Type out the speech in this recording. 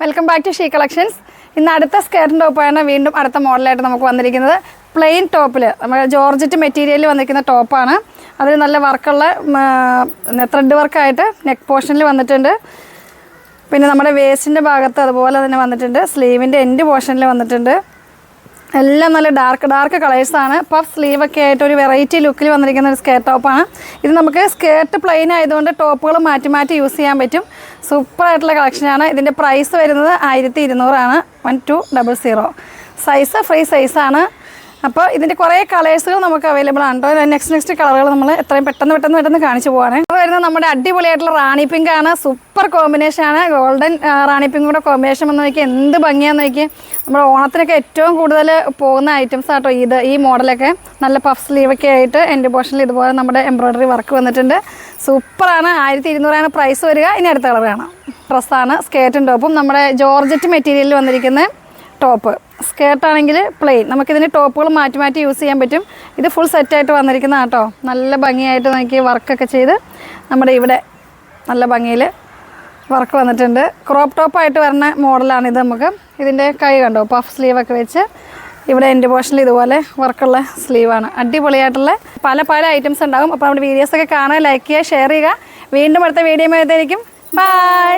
Welcome back to she collections. ഇന്ന് അടുത്ത സ്കേർട്ടിൻ്റെ ടോപ്പാണ് വീണ്ടും അടുത്ത മോഡലായിട്ട് നമുക്ക് വന്നിരിക്കുന്നത്. പ്ലെയിൻ ടോപ്പിൽ നമ്മുടെ ജോർജറ്റ് മെറ്റീരിയലിൽ വന്നിരിക്കുന്ന ടോപ്പാണ്. അതിൽ നല്ല വർക്കുള്ള ത്രെഡ് വർക്കായിട്ട് നെക്ക് പോർഷനിൽ വന്നിട്ടുണ്ട്. പിന്നെ നമ്മുടെ വേസ്റ്റിൻ്റെ ഭാഗത്ത് അതുപോലെ തന്നെ വന്നിട്ടുണ്ട്. സ്ലീവിൻ്റെ എൻഡ് പോർഷനിൽ വന്നിട്ടുണ്ട്. എല്ലാം നല്ല ഡാർക്ക് കളേഴ്സാണ്. പഫ് സ്ലീവൊക്കെ ആയിട്ട് ഒരു വെറൈറ്റി ലുക്കിൽ വന്നിരിക്കുന്ന ഒരു സ്കേർട്ട് ടോപ്പാണ്. ഇത് നമുക്ക് സ്കേർട്ട് പ്ലെയിൻ ആയതുകൊണ്ട് ടോപ്പുകൾ മാറ്റി യൂസ് ചെയ്യാൻ പറ്റും. സൂപ്പറായിട്ടുള്ള കളക്ഷനാണ്. ഇതിൻ്റെ പ്രൈസ് വരുന്നത് 1200 1200. സൈസ് ഫ്രീ സൈസാണ്. അപ്പോൾ ഇതിൻ്റെ കുറേ കളേഴ്സുകൾ നമുക്ക് അവൈലബിൾ ആണ് കേട്ടോ. നെക്സ്റ്റ് കളറുകൾ നമ്മൾ എത്രയും പെട്ടെന്ന് കാണിച്ചു പോവാണ്. അത് വരുന്നത് നമ്മുടെ അടിപൊളിയായിട്ടുള്ള റാണി പിങ്ക് ആണ്. സൂപ്പർ കോമ്പിനേഷനാണ്. ഗോൾഡൻ റാണി പിങ്ക് കൂടെ കോമ്പിനേഷൻ വന്ന് നോക്കി എന്ത് ഭംഗിയാന്ന് നോക്കി. നമ്മുടെ ഓണത്തിനൊക്കെ ഏറ്റവും കൂടുതൽ പോകുന്ന ഐറ്റംസ് ആട്ടോ ഈ മോഡലൊക്കെ. നല്ല പഫ് സ്ലീവൊക്കെ ആയിട്ട് എൻ്റെ പോർഷനിൽ ഇതുപോലെ നമ്മുടെ എംബ്രോയ്ഡറി വർക്ക് വന്നിട്ടുണ്ട്. സൂപ്പറാണ്. 1200 പ്രൈസ് വരിക. ഇനി അടുത്ത കളർ കാണാം. ഡ്രസ്സാണ്. സ്കേർട്ടും ടോപ്പും നമ്മുടെ ജോർജറ്റ് മെറ്റീരിയലിൽ വന്നിരിക്കുന്ന ടോപ്പ്. സ്കേർട്ടാണെങ്കിൽ പ്ലെയിൻ. നമുക്കിതിന് ടോപ്പുകൾ മാറ്റി യൂസ് ചെയ്യാൻ പറ്റും. ഇത് ഫുൾ സെറ്റായിട്ട് വന്നിരിക്കുന്ന കേട്ടോ. നല്ല ഭംഗിയായിട്ട് നോക്കി വർക്കൊക്കെ ചെയ്ത് നമ്മുടെ ഇവിടെ നല്ല ഭംഗിയിൽ വർക്ക് വന്നിട്ടുണ്ട്. ക്രോപ്പ് ടോപ്പായിട്ട് വരുന്ന മോഡലാണിത്. നമുക്ക് ഇതിൻ്റെ കൈ കണ്ടോ, പഫ് സ്ലീവൊക്കെ വെച്ച് ഇവിടെ എൻ്റെ പോർഷനിൽ ഇതുപോലെ വർക്കുള്ള സ്ലീവാണ്. അടിപൊളിയായിട്ടുള്ള പല ഐറ്റംസ് ഉണ്ടാകും. അപ്പോൾ നമ്മുടെ വീഡിയോസൊക്കെ കാണാൻ, ലൈക്ക് ചെയ്യുക, ഷെയർ ചെയ്യുക. വീണ്ടും അടുത്ത വീഡിയോ ആയിരിക്കും. ബൈ.